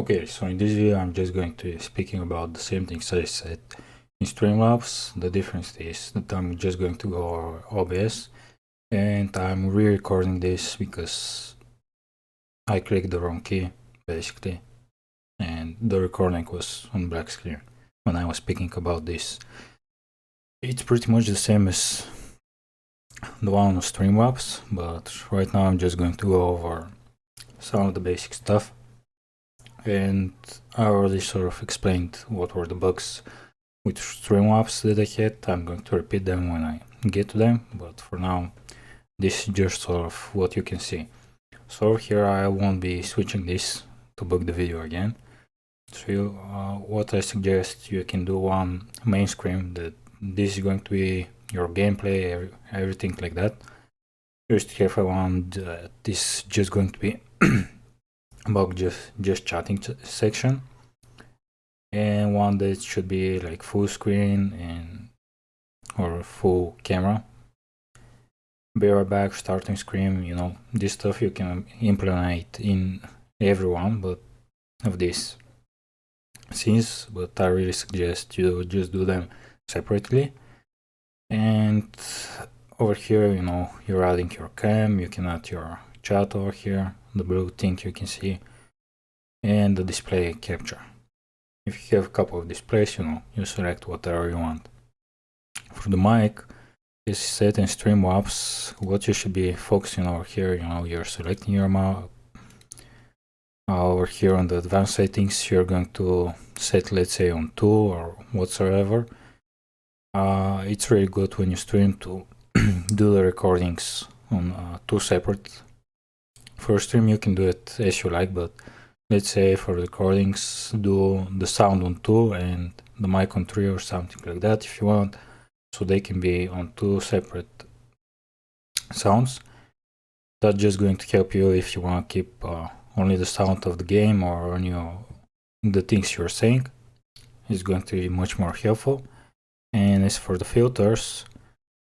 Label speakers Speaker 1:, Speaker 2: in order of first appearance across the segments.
Speaker 1: Okay, so in this video I'm just going to be speaking about the same things I said in Streamlabs. The difference is that I'm just going to go over OBS and I'm re-recording this because I clicked the wrong key basically and the recording was on black screen when I was speaking about this. It's pretty much the same as the one on Streamlabs, but right now I'm just going to go over some of the basic stuff. And I already sort of explained what were the bugs with Streamlabs that I had. I'm going to repeat them when I get to them, but for now this is just sort of what you can see. So here I won't be switching this to bug the video again. So what I suggest, you can do one main screen that this is going to be your gameplay, everything like that. Just have one that is just going to be about just chatting section, and one that should be like full screen and or full camera. Be right back, starting screen, you know, this stuff you can implement in everyone but of these scenes, but I really suggest you just do them separately. And over here, you know, you're adding your cam, you can add your chat over here, the blue thing you can see, and the display capture. If you have a couple of displays, you know, you select whatever you want. For the mic, is set in Streamlabs. What you should be focusing over here, you know, you're selecting your mic. Over here on the advanced settings, you're going to set, let's say, on 2 or whatsoever. It's really good when you stream to do the recordings on 2 separate. For a stream you can do it as you like, but let's say for recordings do the sound on 2 and the mic on 3 or something like that if you want, so they can be on 2 separate sounds. That's just going to help you if you want to keep only the sound of the game or only the things you're saying. It's going to be much more helpful. And as for the filters,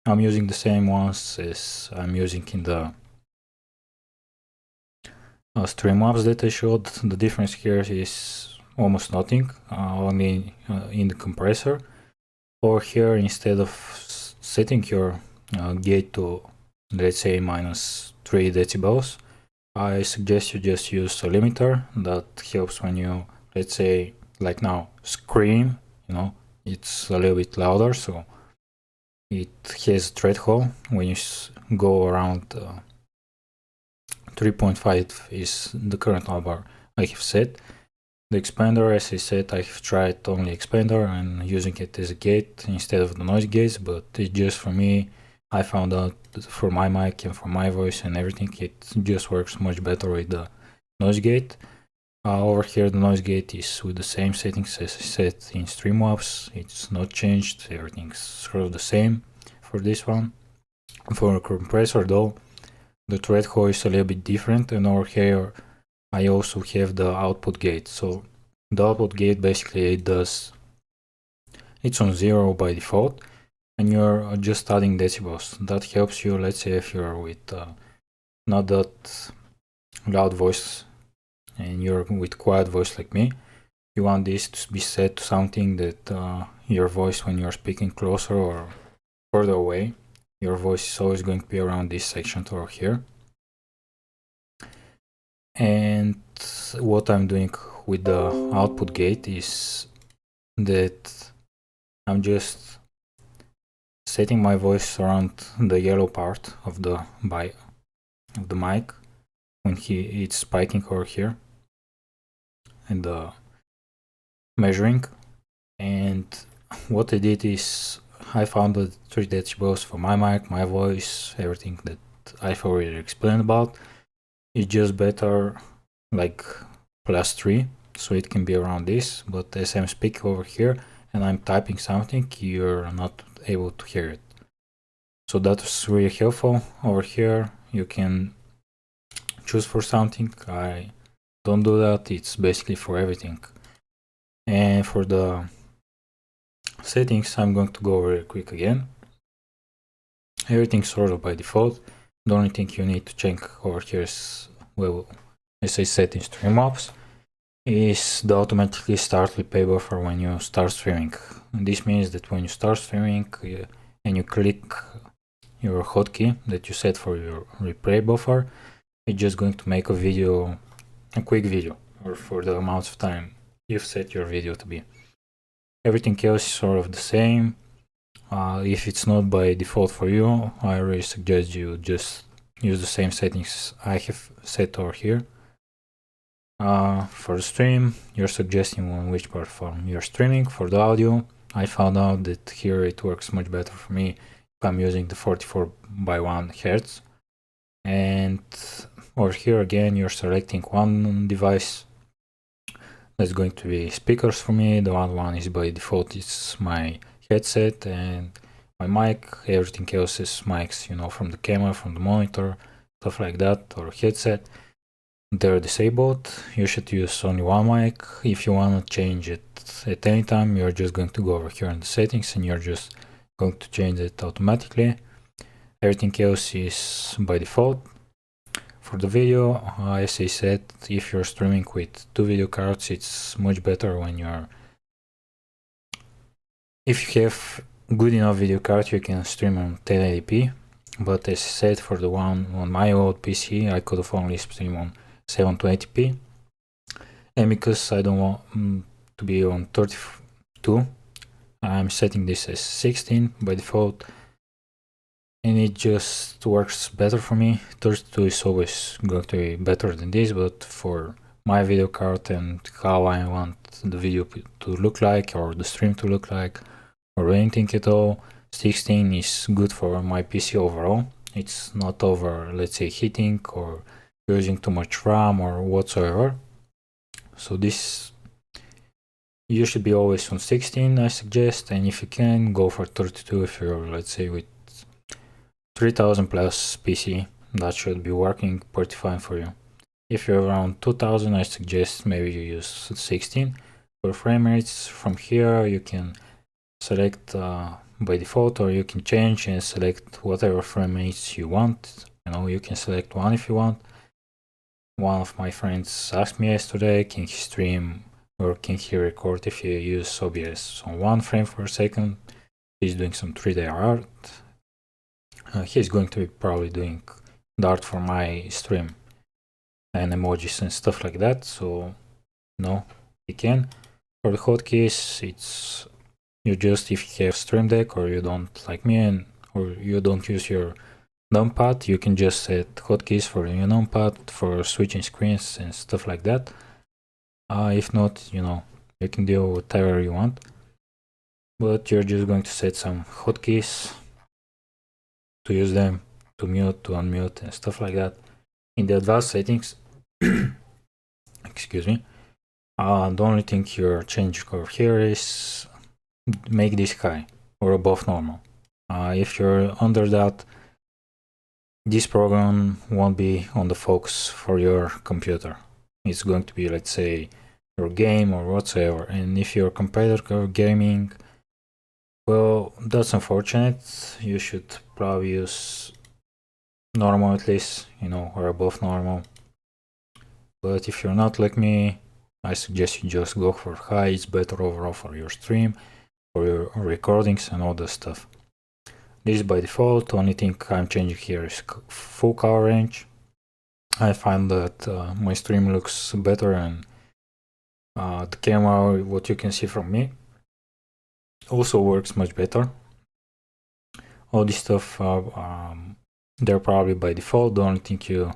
Speaker 1: I'm using the same ones as I'm using in the Streamlabs that I showed. The difference here is almost nothing, only in the compressor. Over here, instead of setting your gate to, let's say, -3 decibels, I suggest you just use a limiter. That helps when you, let's say, like now, scream, you know, it's a little bit louder, so it has threshold. When you go around 3.5 is the current number I have set. The expander, as I said, I have tried only expander and using it as a gate instead of the noise gates, but it's just for me. I found out that for my mic and for my voice and everything, it just works much better with the noise gate. Over here, the noise gate is with the same settings as I said in Streamlabs. It's not changed, everything's sort of the same for this one. For a compressor though, the threshold is a little bit different, and over here I also have the output gate. So the output gate basically it's on 0 by default, and you're just adding decibels. That helps you, let's say, if you're with not that loud voice and you're with quiet voice like me, you want this to be set to something that your voice, when you're speaking closer or further away, your voice is always going to be around this section over here. And what I'm doing with the output gate is that I'm just setting my voice around the yellow part of the mic when it's spiking over here and the measuring. And what I did is I found that 3 decibels for my mic, my voice, everything that I've already explained about. It's just better like +3, so it can be around this, but as I'm speaking over here and I'm typing something, you're not able to hear it. So that's really helpful. Over here you can choose for something. I don't do that, it's basically for everything. And for the settings, I'm going to go very quick again. Everything's sort of by default. The only thing you need to check over here is, well, as I said in Streamlabs, is the automatically start replay buffer when you start streaming. And this means that when you start streaming and you click your hotkey that you set for your replay buffer, it's just going to make a quick video, or for the amount of time you've set your video to be. Everything else is sort of the same. If it's not by default for you, I really suggest you just use the same settings I have set over here. For the stream, you're suggesting on which platform you're streaming. For the audio, I found out that here it works much better for me if I'm using the 44/1 Hz. And over here again, you're selecting one device. That's going to be speakers for me. The one is by default, it's my headset and my mic. Everything else is mics, from the camera, from the monitor, stuff like that, or headset. They're disabled. You should use only one mic. If you want to change it at any time, you're just going to go over here in the settings and you're just going to change it automatically. Everything else is by default. For the video, as I said, if you're streaming with 2 video cards, it's much better if you have good enough video card, you can stream on 1080p. But as I said, for the one on my old PC, I could have only streamed on 720p. And because I don't want to be on 32, I'm setting this as 16 by default. And it just works better for me. 32 is always going to be better than this, but for my video card and how I want the video to look like, or the stream to look like, or anything at all, 16 is good for my PC overall. It's not over, let's say, heating or using too much RAM or whatsoever. So this, you should be always on 16, I suggest, and if you can, go for 32 if you're, let's say, with 3000 plus PC. That should be working pretty fine for you. If you're around 2000, I suggest maybe you use 16. For frame rates, from here you can select by default, or you can change and select whatever frame rates you want. You can select one if you want. One of my friends asked me yesterday, can he stream or can he record if you use OBS? So 1 frame per second. He's doing some 3D art. He's going to be probably doing the art for my stream and emojis and stuff like that. So no, he can. For the hotkeys, it's you just, if you have Stream Deck or you don't like me or you don't use your numpad, you can just set hotkeys for your numpad for switching screens and stuff like that. If not, you can do whatever you want, but you're just going to set some hotkeys to use them, to mute, to unmute, and stuff like that. In the advanced settings, excuse me, the only thing you're changing over here is make this high or above normal. If you're under that, this program won't be on the focus for your computer. It's going to be, let's say, your game or whatsoever. And if you're competitor gaming, well, that's unfortunate. You should probably use normal at least, or above normal. But if you're not like me, I suggest you just go for high. It's better overall for your stream, for your recordings and all that stuff. This is by default. Only thing I'm changing here is full color range. I find that my stream looks better, and the camera, what you can see from me, also works much better. All this stuff, they're probably by default. The only thing you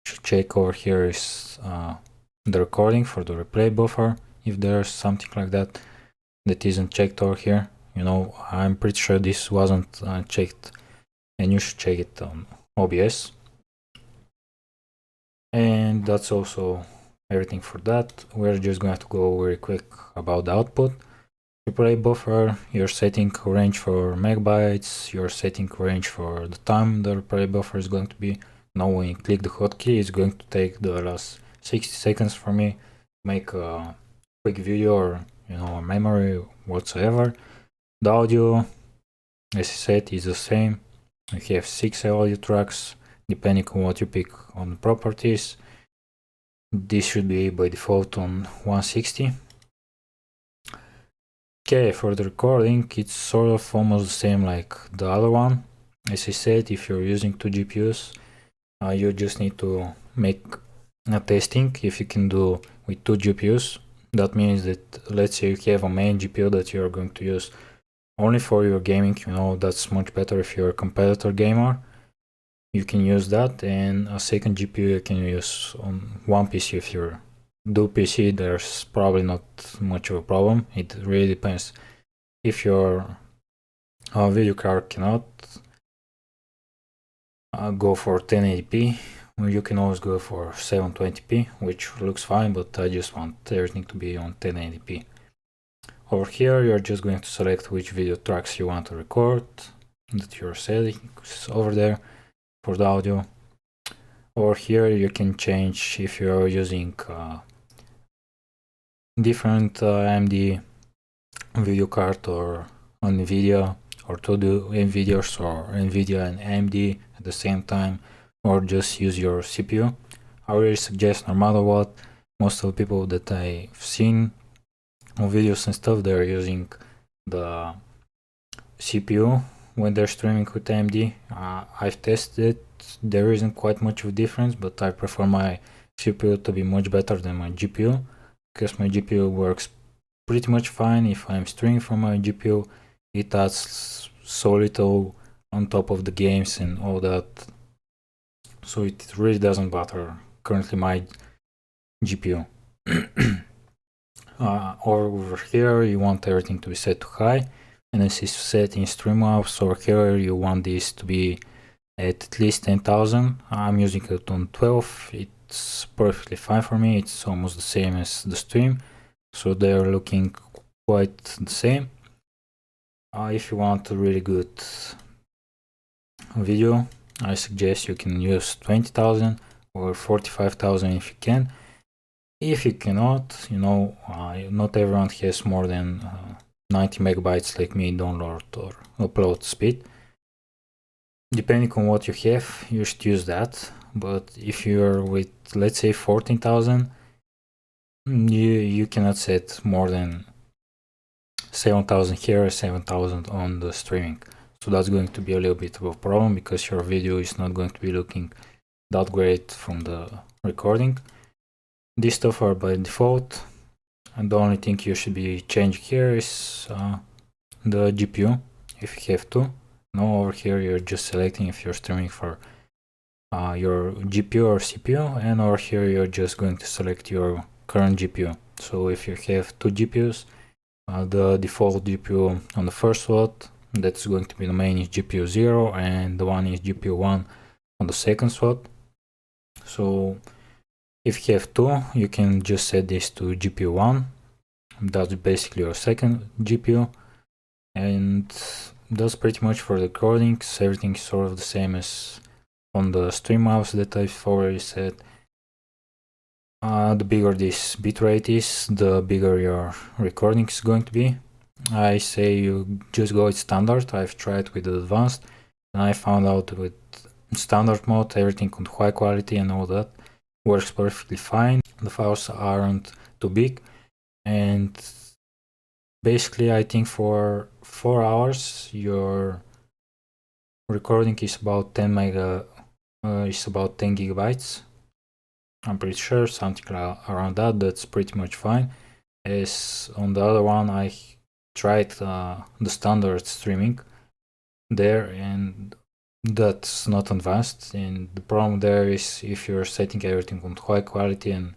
Speaker 1: should check over here is the recording for the replay buffer, if there's something like that that isn't checked over here. I'm pretty sure this wasn't checked, and you should check it on OBS. And that's also everything for that. We're just going to go very quick about the output. Replay buffer, you're setting range for megabytes, you're setting range for the time the replay buffer is going to be. Now when you click the hotkey, it's going to take the last 60 seconds for me, make a quick video or a memory whatsoever. The audio, as I said, is the same. We have 6 audio tracks, depending on what you pick on the properties. This should be by default on 160. Okay, for the recording, it's sort of almost the same like the other one. As I said, if you're using two GPUs, you just need to make a testing if you can do with two GPUs. That means that, let's say you have a main GPU that you're going to use only for your gaming, that's much better if you're a competitor gamer. You can use that, and a second GPU you can use on one PC. If you do PC, there's probably not much of a problem. It really depends. If your video card cannot go for 1080p, you can always go for 720p, which looks fine, but I just want everything to be on 1080p. Over here, you're just going to select which video tracks you want to record, that you're setting over there for the audio. Over here, you can change if you're using different AMD video card or NVIDIA, or to do NVIDIAs or NVIDIA and AMD at the same time, or just use your CPU. I really suggest, no matter what, most of the people that I've seen on videos and stuff, they're using the CPU when they're streaming with AMD. I've tested it, there isn't quite much of a difference, but I prefer my CPU to be much better than my GPU, because my GPU works pretty much fine. If I'm streaming from my GPU, it adds so little on top of the games and all that, so it really doesn't bother currently my GPU. Over here, you want everything to be set to high, and this is set in Streamlabs. Over here, you want this to be at least 10,000. I'm using it on 12. It's perfectly fine for me. It's almost the same as the stream, so they're looking quite the same. If you want a really good video, I suggest you can use 20,000 or 45,000 if you can. If you cannot, not everyone has more than 90 megabytes like me download or upload speed. Depending on what you have, you should use that. But if you're with, let's say, 14,000, you cannot set more than 7,000 here, 7,000 on the streaming. So that's going to be a little bit of a problem, because your video is not going to be looking that great from the recording. These stuff are by default, and the only thing you should be changing here is the GPU, if you have to. Now over here you're just selecting if you're streaming for your GPU or CPU, and over here you're just going to select your current GPU. So if you have two GPUs, the default GPU on the first slot, that's going to be the main, is GPU 0, and the one is GPU 1 on the second slot. So if you have two, you can just set this to GPU 1. That's basically your second GPU. And that's pretty much for the recordings. Everything is sort of the same as on the Streamlabs that I've already said. The bigger this bitrate is, the bigger your recording is going to be. I say you just go with standard. I've tried with the advanced, and I found out with standard mode, everything on high quality and all that works perfectly fine. The files aren't too big, and basically I think for 4 hours your recording is about 10 gigabytes. I'm pretty sure, something around that. That's pretty much fine. As on the other one, I tried the standard streaming there, and that's not advanced. And the problem there is, if you're setting everything on high quality and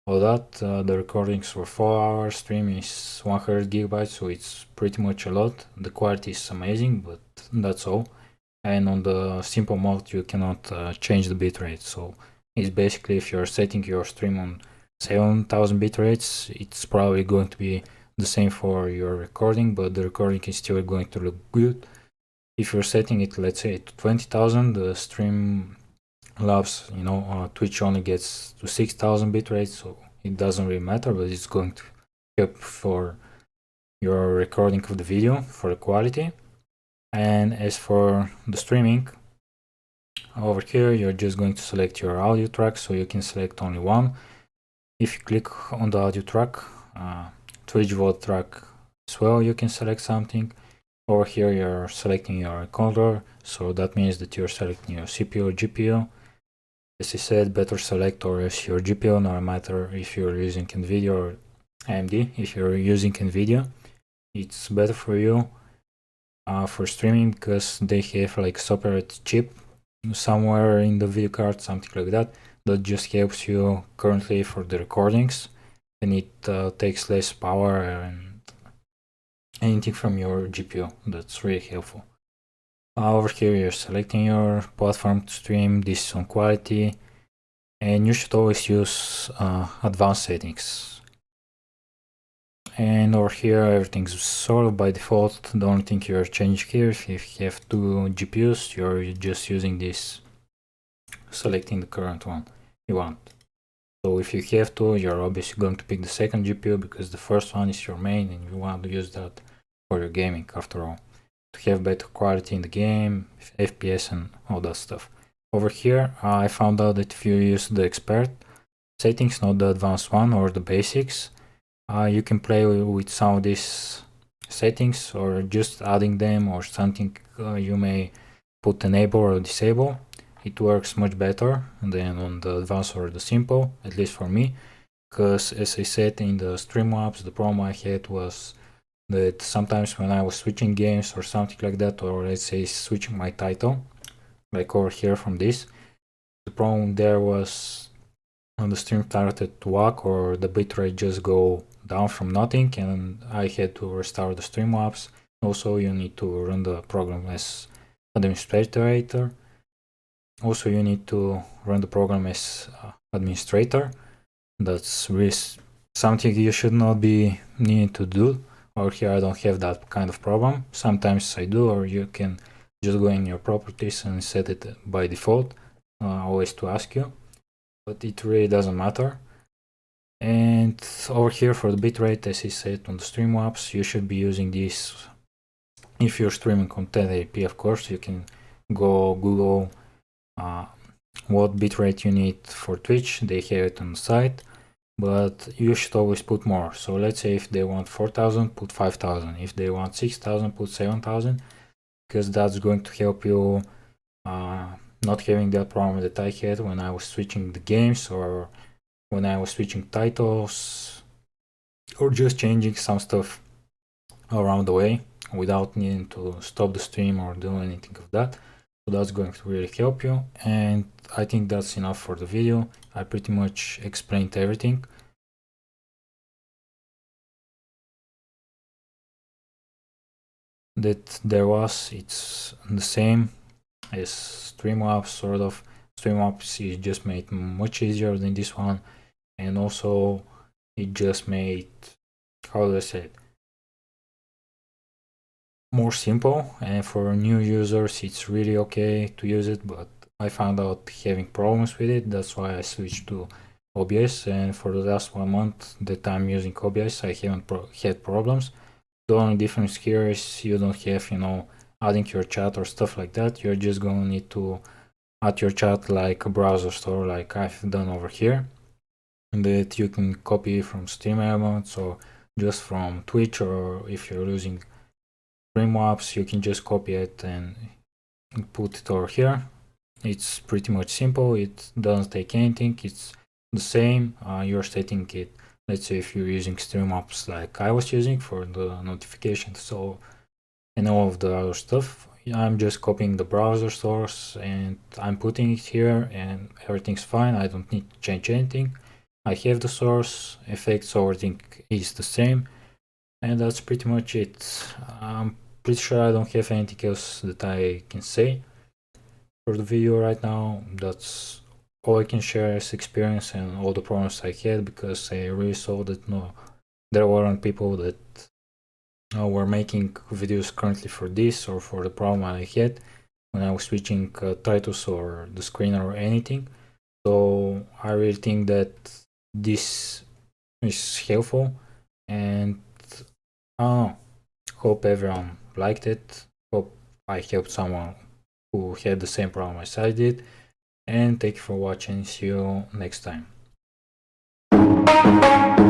Speaker 1: all that, the recordings for 4 hours stream is 100 gigabytes, so it's pretty much a lot. The quality is amazing, but that's all. And on the simple mode, you cannot change the bitrate. So it's basically, if you're setting your stream on 7,000 bit rates, it's probably going to be the same for your recording, but the recording is still going to look good. If you're setting it, let's say, to 20,000, the Streamlabs, Twitch only gets to 6,000 bit rates, so it doesn't really matter, but it's going to help for your recording of the video, for the quality. And as for the streaming, over here you're just going to select your audio track, so you can select only one. if you click on the audio track, Twitch VOD track as well, you can select something. Over here you're selecting your controller, so that means that you're selecting your CPU or GPU. As I said, better select or else your GPU, no matter if you're using NVIDIA or AMD. If you're using NVIDIA, it's better for you for streaming because they have like separate chip somewhere in the video card, something like that, that just helps you currently for the recordings, and it takes less power and anything from your GPU. That's really helpful. Over here you're selecting your platform to stream, this is on quality, and you should always use advanced settings. And over here everything's sort of by default. The only thing you're changing here, if you have two GPUs, you're just using this, selecting the current one you want. So if you have to, you're obviously going to pick the second GPU because the first one is your main and you want to use that for your gaming after all, to have better quality in the game, FPS and all that stuff. Over here I found out that if you use the expert settings, not the advanced one or the basics, you can play with some of these settings or just adding them or something you may put enable or disable. It works much better than on the advanced or the simple, at least for me, because as I said in the Streamlabs, the problem I had was that sometimes when I was switching games or something like that, or let's say switching my title, like over here from this, the problem there was when the stream started to walk or the bitrate just go down from nothing, and I had to restart the Streamlabs. Also, you need to run the program as administrator. Also, you need to run the program as administrator. That's really something you should not be needing to do. Over here I don't have that kind of problem. Sometimes I do, or you can just go in your properties and set it by default, always to ask you, but it really doesn't matter. And over here for the bitrate, as I said on the Streamlabs, you should be using this. If you're streaming on 1080p, of course, you can go Google what bitrate you need for Twitch. They have it on the site, but you should always put more. So let's say if they want 4000, put 5000. If they want 6000, put 7000, because that's going to help you not having that problem that I had when I was switching the games or when I was switching titles or just changing some stuff around the way without needing to stop the stream or do anything of that. So that's going to really help you, and I think that's enough for the video. I pretty much explained everything. That there was, it's the same as Streamlabs, sort of. Streamlabs is just made much easier than this one, and also it just made, how do I say it, more simple, and for new users it's really okay to use it, but I found out having problems with it. That's why I switched to OBS, and for the last 1 month that I'm using OBS I haven't had problems. The only difference here is you don't have, adding your chat or stuff like that. You're just gonna need to add your chat like a browser store, like I've done over here, and that you can copy from Stream Elements or just from Twitch, or if you're using Streamlabs you can just copy it and put it over here. It's pretty much simple. It doesn't take anything. It's the same. You're setting it, let's say if you're using Streamlabs like I was using for the notifications, so, and all of the other stuff, I'm just copying the browser source and I'm putting it here and everything's fine. I don't need to change anything. I have the source, effects, everything is the same, and that's pretty much it. I'm pretty sure I don't have anything else that I can say for the video right now. That's all I can share as experience and all the problems I had, because I really saw that there weren't people that were making videos currently for this or for the problem I had when I was switching titles or the screen or anything. So I really think that this is helpful, and I don't know, hope everyone liked it. Hope I helped someone who had the same problem as I did, and thank you for watching. See you next time. Bye.